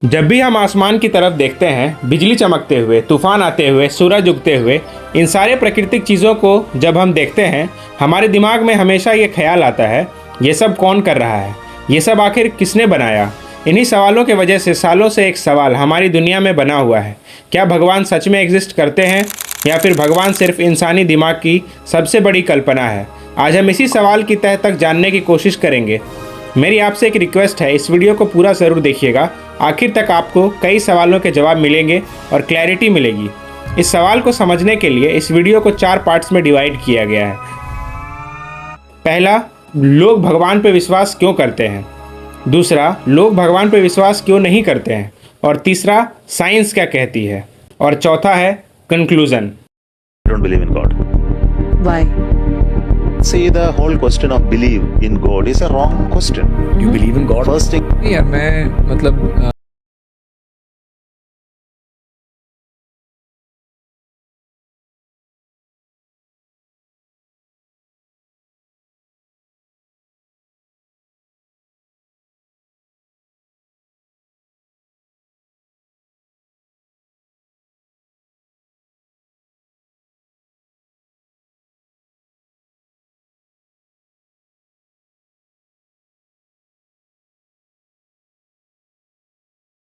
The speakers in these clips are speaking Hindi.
जब भी हम आसमान की तरफ देखते हैं, बिजली चमकते हुए, तूफान आते हुए, सूरज उगते हुए, इन सारे प्राकृतिक चीज़ों को जब हम देखते हैं, हमारे दिमाग में हमेशा ये ख्याल आता है, ये सब कौन कर रहा है, ये सब आखिर किसने बनाया। इन्हीं सवालों के वजह से सालों से एक सवाल हमारी दुनिया में बना हुआ है, क्या भगवान सच में एग्जिस्ट करते हैं या फिर भगवान सिर्फ इंसानी दिमाग की सबसे बड़ी कल्पना है। आज हम इसी सवाल की तह तक जानने की कोशिश करेंगे। मेरी आपसे एक रिक्वेस्ट है, इस वीडियो को पूरा ज़रूर देखिएगा। आखिर तक आपको कई सवालों के जवाब मिलेंगे और क्लैरिटी मिलेगी। इस सवाल को समझने के लिए इस वीडियो को 4 पार्ट्स में डिवाइड किया गया है। पहला, लोग भगवान पर विश्वास क्यों करते हैं। दूसरा, लोग भगवान पर विश्वास क्यों नहीं करते हैं। और तीसरा, साइंस क्या कहती है। और चौथा है conclusion. Don't believe in God. Why? See, the whole question of believe in God is a wrong question. You believe in God? First thing, नहीं यार, मैं मतलब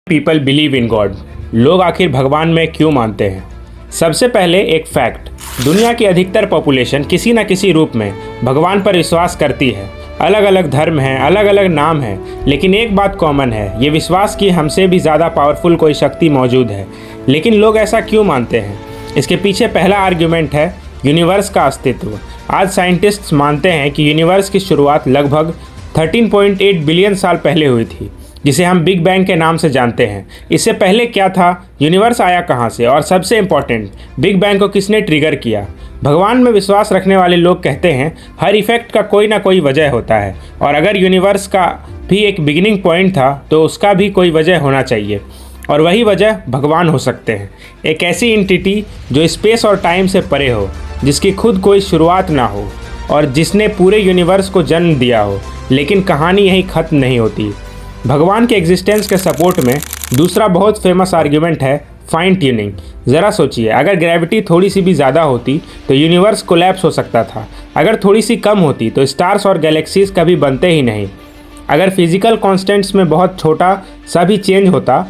पीपल बिलीव इन गॉड। लोग आखिर भगवान में क्यों मानते हैं। सबसे पहले एक फैक्ट, दुनिया की अधिकतर पॉपुलेशन किसी न किसी रूप में भगवान पर विश्वास करती है। अलग अलग धर्म हैं, अलग अलग नाम हैं, लेकिन एक बात कॉमन है, ये विश्वास कि हमसे भी ज़्यादा पावरफुल कोई शक्ति मौजूद है। लेकिन लोग ऐसा क्यों मानते हैं। इसके पीछे पहला आर्ग्यूमेंट है यूनिवर्स का अस्तित्व। आज साइंटिस्ट्स मानते हैं कि यूनिवर्स की शुरुआत लगभग 13.8 बिलियन साल पहले हुई थी, जिसे हम बिग बैंग के नाम से जानते हैं। इससे पहले क्या था, यूनिवर्स आया कहाँ से, और सबसे इम्पॉर्टेंट, बिग बैंग को किसने ट्रिगर किया। भगवान में विश्वास रखने वाले लोग कहते हैं हर इफेक्ट का कोई ना कोई वजह होता है, और अगर यूनिवर्स का भी एक बिगिनिंग पॉइंट था तो उसका भी कोई वजह होना चाहिए, और वही वजह भगवान हो सकते हैं। एक ऐसी एंटिटी जो स्पेस और टाइम से परे हो, जिसकी खुद कोई शुरुआत ना हो और जिसने पूरे यूनिवर्स को जन्म दिया हो। लेकिन कहानी यहीं ख़त्म नहीं होती। भगवान के एग्जिस्टेंस के सपोर्ट में दूसरा बहुत फेमस आर्ग्यूमेंट है फाइन ट्यूनिंग। ज़रा सोचिए, अगर ग्रेविटी थोड़ी सी भी ज़्यादा होती तो यूनिवर्स कोलैप्स हो सकता था। अगर थोड़ी सी कम होती तो स्टार्स और गैलेक्सीज कभी बनते ही नहीं। अगर फिजिकल कॉन्स्टेंट्स में बहुत छोटा सा भी चेंज होता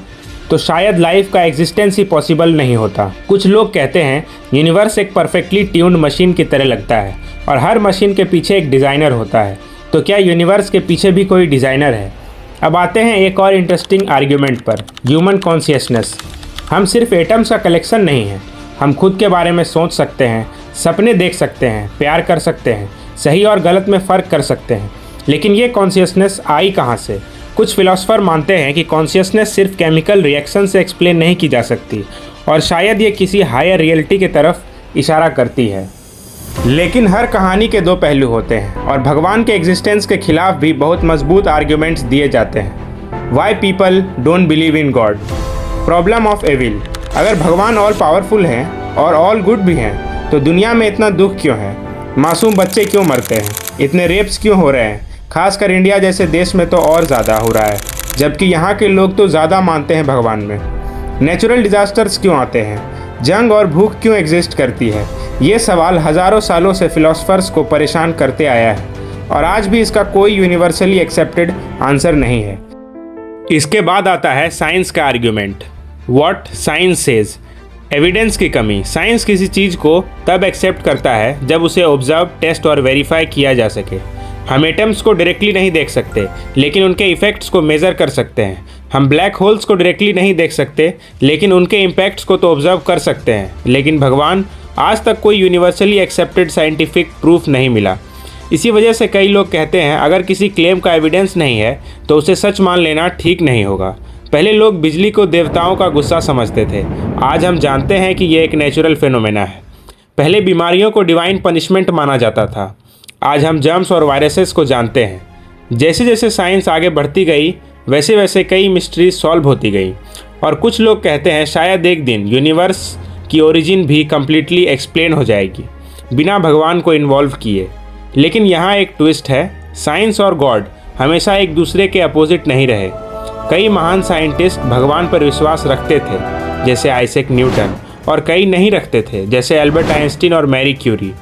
तो शायद लाइफ का एग्जिस्टेंस ही पॉसिबल नहीं होता। कुछ लोग कहते हैं यूनिवर्स एक परफेक्टली ट्यून्ड मशीन की तरह लगता है और हर मशीन के पीछे एक डिज़ाइनर होता है। तो क्या यूनिवर्स के पीछे भी कोई डिज़ाइनर है। अब आते हैं एक और इंटरेस्टिंग आर्ग्यूमेंट पर, ह्यूमन कॉन्शियसनेस। हम सिर्फ एटम्स का कलेक्शन नहीं हैं। हम खुद के बारे में सोच सकते हैं, सपने देख सकते हैं, प्यार कर सकते हैं, सही और गलत में फ़र्क कर सकते हैं। लेकिन ये कॉन्शियसनेस आई कहाँ से। कुछ फिलोसोफर मानते हैं कि कॉन्शियसनेस सिर्फ केमिकल रिएक्शन से एक्सप्लेन नहीं की जा सकती, और शायद ये किसी हायर रियलिटी की तरफ इशारा करती है। लेकिन हर कहानी के 2 पहलू होते हैं, और भगवान के एग्जिस्टेंस के खिलाफ भी बहुत मजबूत आर्ग्यूमेंट्स दिए जाते हैं। Why people don't believe in God. Problem of evil. अगर भगवान ऑल पावरफुल हैं और ऑल गुड भी हैं तो दुनिया में इतना दुख क्यों है। मासूम बच्चे क्यों मरते हैं, इतने रेप्स क्यों हो रहे हैं। खासकर इंडिया जैसे देश में तो और ज़्यादा हो रहा है, जबकि यहाँ के लोग तो ज़्यादा मानते हैं भगवान में। नेचुरल डिज़ास्टर्स क्यों आते हैं, जंग और भूख क्यों एग्जिस्ट करती है। ये सवाल हज़ारों सालों से फिलोसफर्स को परेशान करते आया है, और आज भी इसका कोई यूनिवर्सली एक्सेप्टेड आंसर नहीं है। इसके बाद आता है साइंस का argument, what science says. Evidence की कमी। साइंस किसी चीज़ को तब एक्सेप्ट करता है जब उसे ऑब्जर्व, टेस्ट और वेरीफाई किया जा सके। हम एटम्स को डायरेक्टली नहीं देख सकते, लेकिन उनके इफ़ेक्ट्स को मेज़र कर सकते हैं। हम ब्लैक होल्स को डायरेक्टली नहीं देख सकते, लेकिन उनके इम्पैक्ट्स को तो ऑब्जर्व कर सकते हैं। लेकिन भगवान, आज तक कोई यूनिवर्सली एक्सेप्टेड साइंटिफिक प्रूफ नहीं मिला। इसी वजह से कई लोग कहते हैं अगर किसी क्लेम का एविडेंस नहीं है तो उसे सच मान लेना ठीक नहीं होगा। पहले लोग बिजली को देवताओं का गुस्सा समझते थे, आज हम जानते हैं कि यह एक नेचुरल फिनोमेना है। पहले बीमारियों को डिवाइन पनिशमेंट माना जाता था, आज हम जर्म्स और वायरसेस को जानते हैं। जैसे जैसे साइंस आगे बढ़ती गई वैसे वैसे कई मिस्ट्रीज सॉल्व होती गई, और कुछ लोग कहते हैं शायद एक दिन यूनिवर्स की ओरिजिन भी कम्प्लीटली एक्सप्लेन हो जाएगी बिना भगवान को इन्वॉल्व किए। लेकिन यहाँ एक ट्विस्ट है, साइंस और गॉड हमेशा एक दूसरे के अपोजिट नहीं रहे। कई महान साइंटिस्ट भगवान पर विश्वास रखते थे, जैसे आइजैक न्यूटन, और कई नहीं रखते थे, जैसे एल्बर्ट आइंस्टीन और मैरी क्यूरी।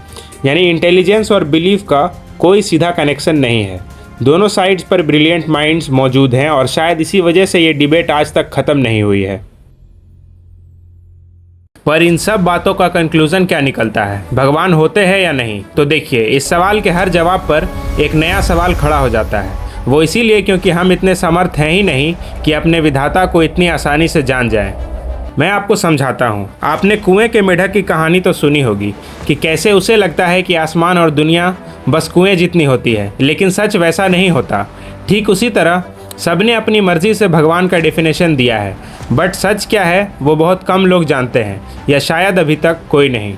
यानी इंटेलिजेंस और बिलीफ का कोई सीधा कनेक्शन नहीं है। दोनों साइड्स पर ब्रिलियंट माइंड्स मौजूद हैं और शायद इसी वजह से ये डिबेट आज तक ख़त्म नहीं हुई है। पर इन सब बातों का कंक्लूजन क्या निकलता है? भगवान होते हैं या नहीं? तो देखिए, इस सवाल के हर जवाब पर एक नया सवाल खड़ा हो जाता है। वो इसीलिए क्योंकि हम इतने समर्थ हैं ही नहीं कि अपने विधाता को इतनी आसानी से जान जाएं। मैं आपको समझाता हूँ। आपने कुएं के मेढक की कहानी तो सुनी होगी कि कैसे उसे लगता है कि आसमान और दुनिया बस कुएं जितनी होती है, लेकिन सच वैसा नहीं होता। ठीक उसी तरह सबने अपनी मर्जी से भगवान का डेफिनेशन दिया है, बट सच क्या है वो बहुत कम लोग जानते हैं, या शायद अभी तक कोई नहीं।